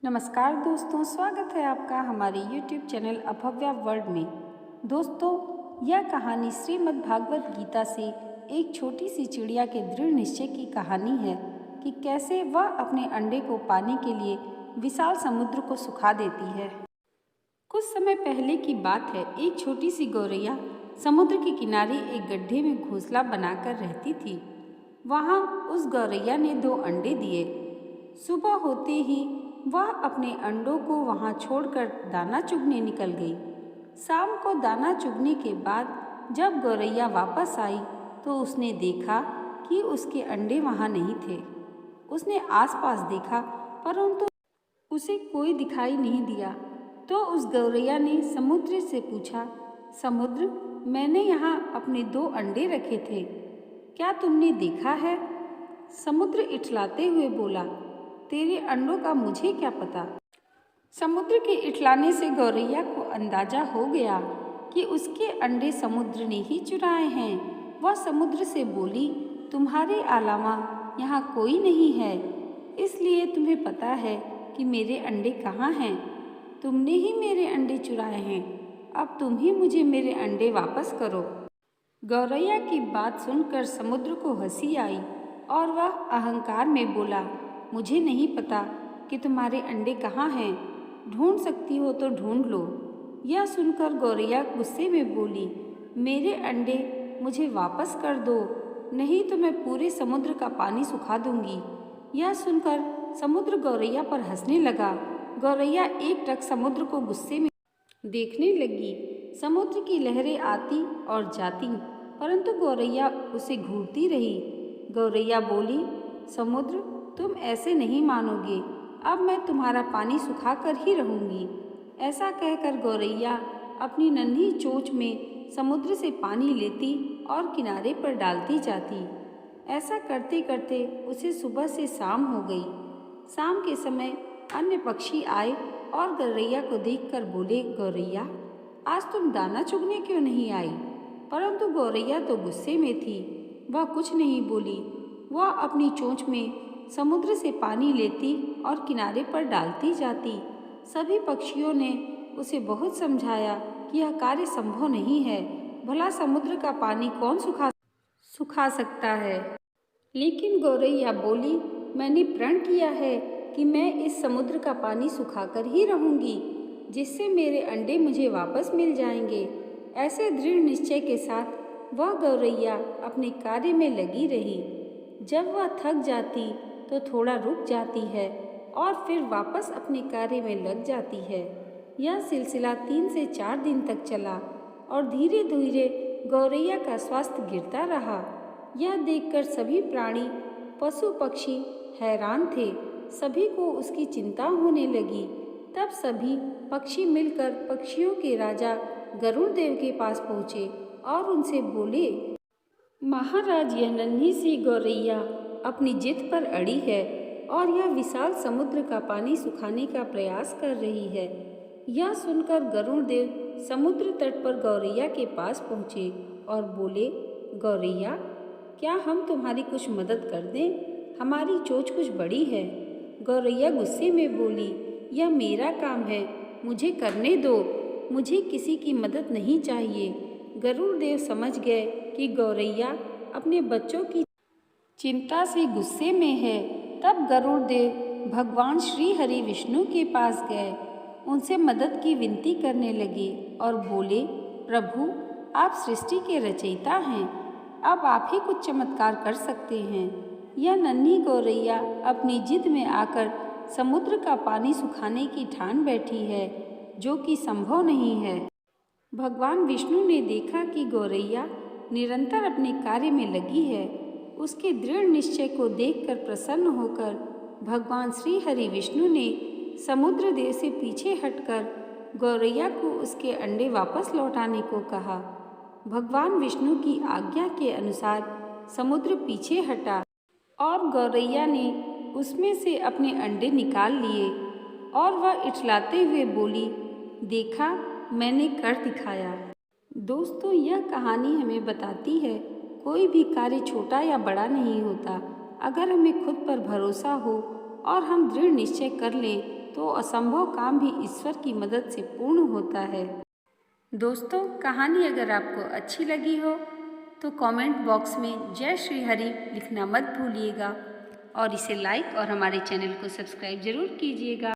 नमस्कार दोस्तों, स्वागत है आपका हमारे YouTube चैनल अभव्या वर्ल्ड में। दोस्तों, यह कहानी श्रीमद् भागवत गीता से एक छोटी सी चिड़िया के दृढ़ निश्चय की कहानी है कि कैसे वह अपने अंडे को पाने के लिए विशाल समुद्र को सुखा देती है। कुछ समय पहले की बात है। एक छोटी सी गौरैया समुद्र के किनारे एक गड्ढे में घोंसला बनाकर रहती थी। वहाँ उस गौरैया ने 2 अंडे दिए। सुबह होते ही वह अपने अंडों को वहाँ छोड़कर दाना चुगने निकल गई। शाम को दाना चुगने के बाद जब गौरैया वापस आई तो उसने देखा कि उसके अंडे वहाँ नहीं थे। उसने आसपास देखा परंतु उसे कोई दिखाई नहीं दिया। तो उस गौरैया ने समुद्र से पूछा, समुद्र, मैंने यहाँ अपने 2 अंडे रखे थे, क्या तुमने देखा है? समुद्र इठलाते हुए बोला, तेरे अंडों का मुझे क्या पता। समुद्र के इठलाने से गौरैया को अंदाजा हो गया कि उसके अंडे समुद्र ने ही चुराए हैं। वह समुद्र से बोली, तुम्हारे अलावा यहाँ कोई नहीं है, इसलिए तुम्हें पता है कि मेरे अंडे कहाँ हैं। तुमने ही मेरे अंडे चुराए हैं, अब तुम ही मुझे मेरे अंडे वापस करो। गौरैया की बात सुनकर समुद्र को हंसी आई और वह अहंकार में बोला, मुझे नहीं पता कि तुम्हारे अंडे कहाँ हैं, ढूंढ सकती हो तो ढूंढ लो। यह सुनकर गौरैया गुस्से में बोली, मेरे अंडे मुझे वापस कर दो, नहीं तो मैं पूरे समुद्र का पानी सुखा दूंगी। यह सुनकर समुद्र गौरैया पर हंसने लगा। गौरैया एकटक समुद्र को गुस्से में देखने लगी। समुद्र की लहरें आती और जाती परंतु गौरैया उसे घूरती रही। गौरैया बोली, समुद्र, तुम ऐसे नहीं मानोगे, अब मैं तुम्हारा पानी सुखा कर ही रहूँगी। ऐसा कहकर गौरैया अपनी नन्ही चोंच में समुद्र से पानी लेती और किनारे पर डालती जाती। ऐसा करते करते उसे सुबह से शाम हो गई। शाम के समय अन्य पक्षी आए और गौरैया को देखकर बोले, गौरैया, आज तुम दाना चुगने क्यों नहीं आई? परंतु गौरैया तो गुस्से में थी, वह कुछ नहीं बोली। वह अपनी चोंच में समुद्र से पानी लेती और किनारे पर डालती जाती। सभी पक्षियों ने उसे बहुत समझाया कि यह कार्य संभव नहीं है, भला समुद्र का पानी कौन सुखा सकता है। लेकिन गौरैया बोली, मैंने प्रण किया है कि मैं इस समुद्र का पानी सुखाकर ही रहूँगी, जिससे मेरे अंडे मुझे वापस मिल जाएंगे। ऐसे दृढ़ निश्चय के साथ वह गौरैया अपने कार्य में लगी रही। जब वह थक जाती तो थोड़ा रुक जाती है और फिर वापस अपने कार्य में लग जाती है। यह सिलसिला 3 से 4 दिन तक चला और धीरे धीरे गौरैया का स्वास्थ्य गिरता रहा। यह देखकर सभी प्राणी, पशु पक्षी हैरान थे। सभी को उसकी चिंता होने लगी। तब सभी पक्षी मिलकर पक्षियों के राजा गरुड़ देव के पास पहुँचे और उनसे बोले, महाराज, यह नन्ही सी गौरैया अपनी जिद पर अड़ी है और यह विशाल समुद्र का पानी सुखाने का प्रयास कर रही है। यह सुनकर गरुड़ देव समुद्र तट पर गौरैया के पास पहुँचे और बोले, गौरैया, क्या हम तुम्हारी कुछ मदद कर दें? हमारी चोंच कुछ बड़ी है। गौरैया गुस्से में बोली, यह मेरा काम है, मुझे करने दो, मुझे किसी की मदद नहीं चाहिए। गरुड़ देव समझ गए कि गौरैया अपने बच्चों की चिंता से गुस्से में है। तब गरुड़ देव भगवान श्री हरि विष्णु के पास गए, उनसे मदद की विनती करने लगे और बोले, प्रभु, आप सृष्टि के रचयिता हैं, अब आप ही कुछ चमत्कार कर सकते हैं। यह नन्ही गौरैया अपनी जिद में आकर समुद्र का पानी सुखाने की ठान बैठी है, जो कि संभव नहीं है। भगवान विष्णु ने देखा कि गौरैया निरंतर अपने कार्य में लगी है। उसके दृढ़ निश्चय को देखकर प्रसन्न होकर भगवान श्री हरि विष्णु ने समुद्र देव से पीछे हटकर गौरैया को उसके अंडे वापस लौटाने को कहा। भगवान विष्णु की आज्ञा के अनुसार समुद्र पीछे हटा और गौरैया ने उसमें से अपने अंडे निकाल लिए और वह इठलाते हुए बोली, देखा, मैंने कर दिखाया। दोस्तों, यह कहानी हमें बताती है, कोई भी कार्य छोटा या बड़ा नहीं होता। अगर हमें खुद पर भरोसा हो और हम दृढ़ निश्चय कर लें तो असंभव काम भी ईश्वर की मदद से पूर्ण होता है। दोस्तों, कहानी अगर आपको अच्छी लगी हो तो कमेंट बॉक्स में जय श्री हरि लिखना मत भूलिएगा और इसे लाइक और हमारे चैनल को सब्सक्राइब जरूर कीजिएगा।